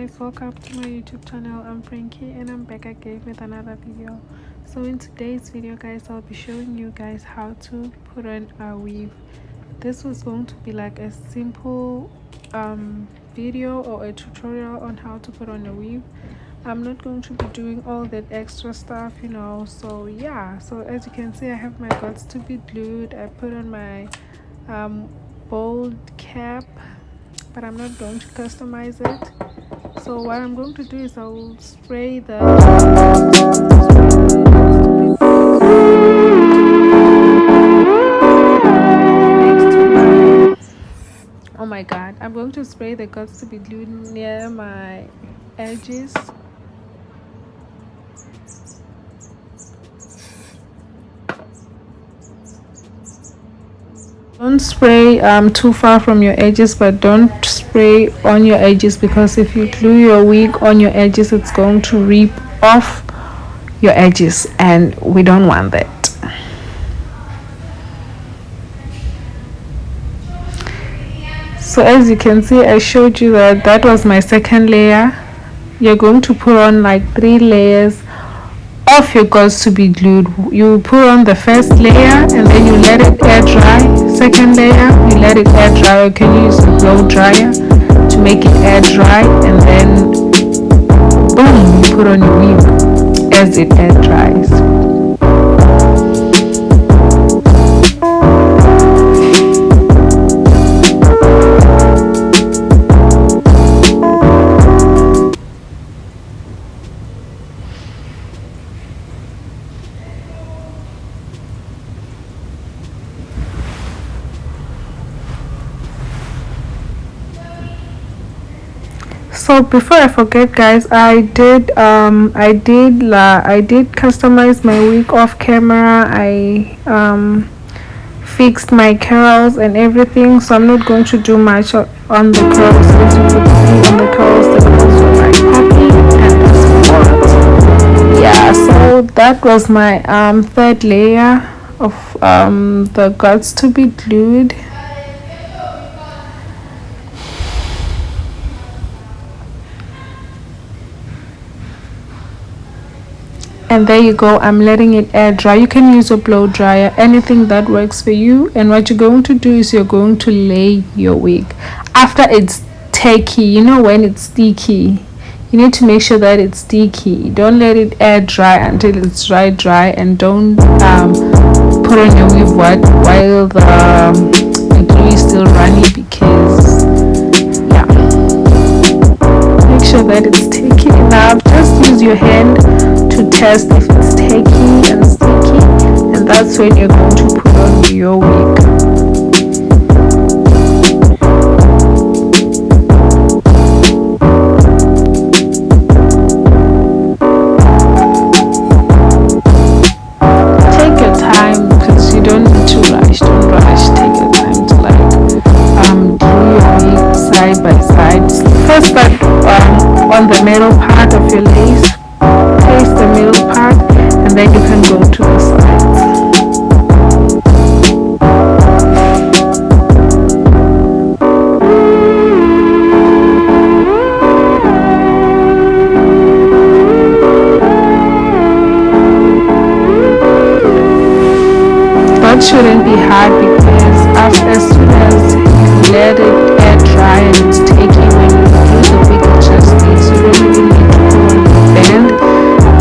guys, welcome to my YouTube channel. I'm Frankie and I'm back again with another video. So in today's video guys, I'll be showing you guys how to put on a weave. This was going to be like a simple video or a tutorial on how to put on a weave. I'm not going to be doing all that extra stuff, you know. So yeah, so as you can see, I have my guts to be glued. I put on my bold cap, but I'm not going to customize it. So what I'm going to do is I will spray the oh my god, I'm going to spray the guts to be glued near my edges. Don't spray too far from your edges, but don't spray on your edges, because if you glue your wig on your edges, it's going to rip off your edges and we don't want that. So as you can see, I showed you that was my second layer. You're going to put on like 3 layers of your gauze to be glued. You put on the first layer and then you let it air dry. Second layer, you let it air dry. You can use a blow dryer to make it air dry, and then boom, you put on your weave as it air dries. So before I forget guys, I did customize my wig off camera. I fixed my curls and everything, so I'm not going to do much on the curls. As you can see on the curls were like poppy and yeah. So that was my third layer of the guts to be glued. And there you go, I'm letting it air dry. You can use a blow dryer, anything that works for you. And what you're going to do is you're going to lay your wig after it's tacky. You know, when it's sticky, you need to make sure that it's sticky. Don't let it air dry until it's dry, and don't put on your weave while the glue is still runny, because yeah, make sure that it's sticky enough. Just use your hand to test if it's tacky and sticky, and that's when you're going to put on your wig. Take your time, because you don't need to rush. Don't rush. Take your time to glue your wig side by side. First start on the middle part of your lace. Place the middle part, and then you can go to the sides. That shouldn't be hard, because as soon as you let it air dry and it's taking, when you do the wig, it just stays. You don't really need to hold the band,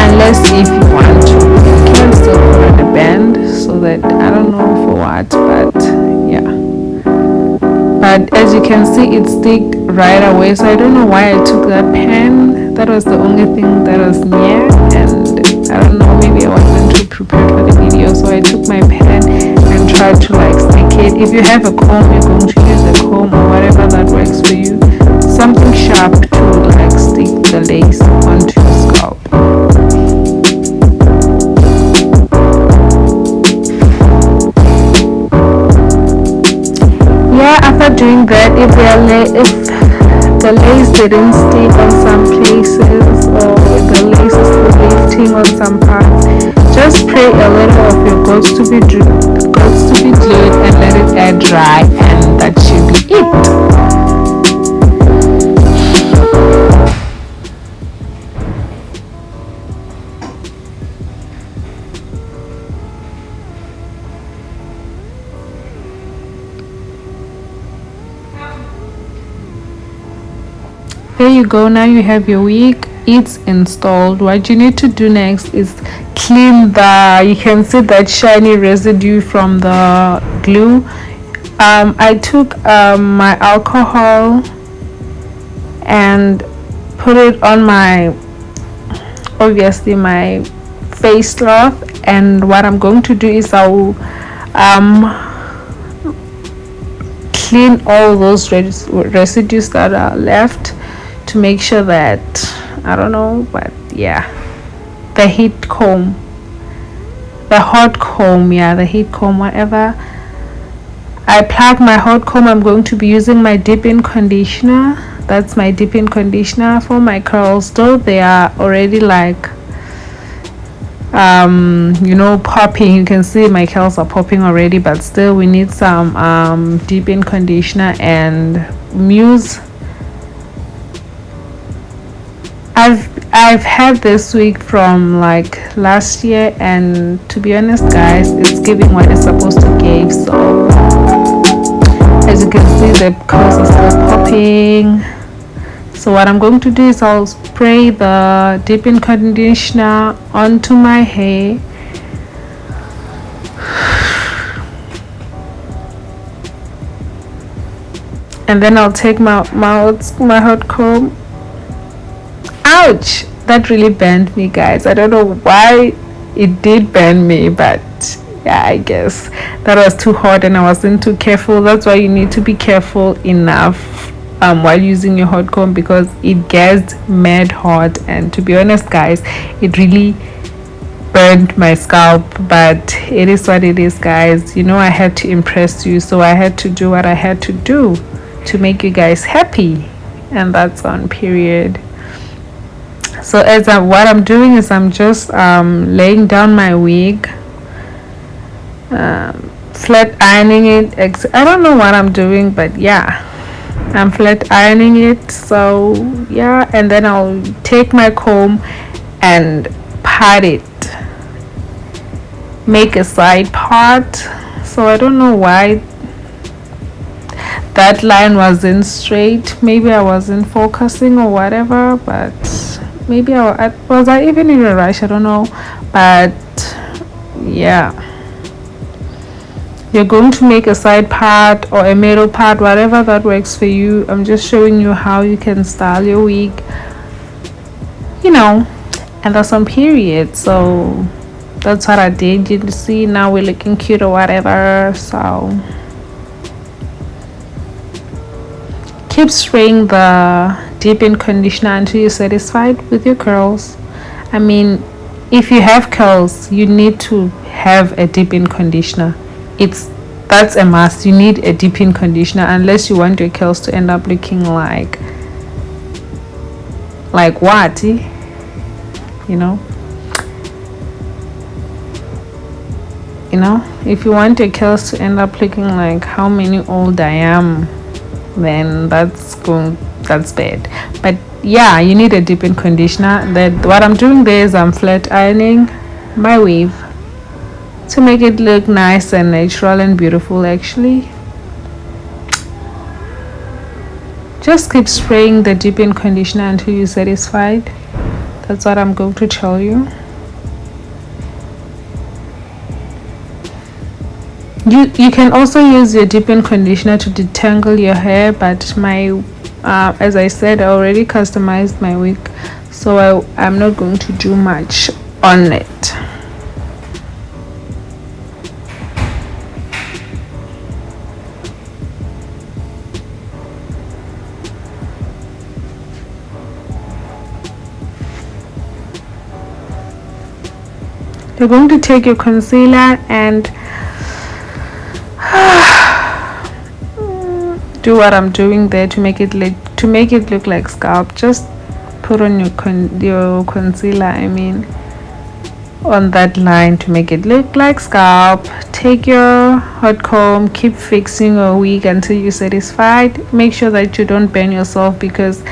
unless if you want to. You can still put on the band, so that, I don't know for what, but yeah. But as you can see, it sticked right away, so I don't know why I took that pen. That was the only thing that was near, and I don't know, maybe I wasn't too prepared for the video, so I took my pen and tried to stick it. If you have a comb, you're going to use a comb or whatever that works for you. Something sharp to stick the lace onto your scalp. Yeah, after doing that, if the lace didn't stick on some places, or the lace is still lifting on some parts, just spray a little of your gauze to be glued and let it air dry, and that should be it. there you go. Now you have your wig. It's installed. What you need to do next is clean you can see that shiny residue from the glue. I took my alcohol and put it on obviously my face cloth, and what I'm going to do is I'll clean all those residues that are left to make sure that, I don't know, but yeah, the heat comb, the hot comb, the heat comb, whatever. I plug my hot comb. I'm going to be using my dip-in conditioner. That's my dip-in conditioner for my curls, though they are already like popping. You can see my curls are popping already, but still we need some dip-in conditioner and mousse. I've had this wig from like last year, and to be honest guys, it's giving what it's supposed to give. So as you can see, the curls are still popping. So what I'm going to do is I'll spray the dip-in conditioner onto my hair, and then I'll take my hot comb. Ouch, that really burned me guys. I don't know why it did burn me, but yeah, I guess that was too hot and I wasn't too careful. That's why you need to be careful enough while using your hot comb, because it gets mad hot, and to be honest guys, it really burned my scalp, but it is what it is guys. I had to impress you, so I had to do what I had to do to make you guys happy, and that's on period. So what I'm doing is I'm just laying down my wig, flat ironing it. I don't know what I'm doing, but yeah, I'm flat ironing it. So yeah, and then I'll take my comb and part it, make a side part. So I don't know why that line wasn't straight. Maybe I wasn't focusing or whatever, but maybe was I even in a rush, I don't know. But yeah, you're going to make a side part or a middle part, whatever that works for you. I'm just showing you how you can style your wig, and that's on period. So that's what I did. You see, now we're looking cute or whatever. So keep spraying the dip-in conditioner until you're satisfied with your curls. I mean, if you have curls, you need to have a dip-in conditioner. That's a must. You need a dip-in conditioner, unless you want your curls to end up looking like what, if you want your curls to end up looking like how many old I am, then that's bad. But yeah, you need a dip-in conditioner. That what I'm doing there is I'm flat ironing my wave to make it look nice and natural and beautiful. Actually, just keep spraying the dip-in conditioner until you're satisfied. That's what I'm going to tell you. You can also use your dip-in conditioner to detangle your hair, but as I said, I already customized my wig, so I'm not going to do much on it. You're going to take your concealer and do what I'm doing there to make it look like scalp. Just put on your concealer, on that line to make it look like scalp. Take your hot comb, keep fixing your wig until you're satisfied. Make sure that you don't burn yourself, because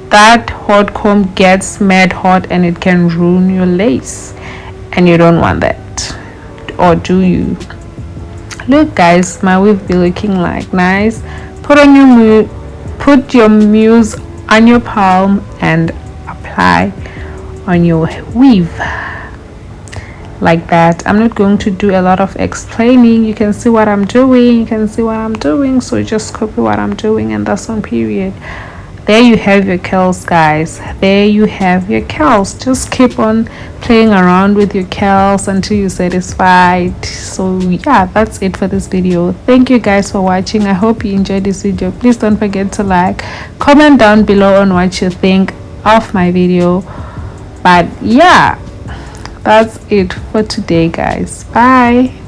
that hot comb gets mad hot and it can ruin your lace, and you don't want that, or do you? Look guys, my wig be looking like nice. Put your mousse on your palm and apply on your weave like that. I'm not going to do a lot of explaining. You can see what I'm doing, so just copy what I'm doing, and that's on period. There you have your curls, guys. There you have your curls. Just keep on playing around with your curls until you're satisfied. So yeah, that's it for this video. Thank you guys for watching. I hope you enjoyed this video. Please don't forget to like, comment down below on what you think of my video. But yeah, that's it for today, guys. Bye.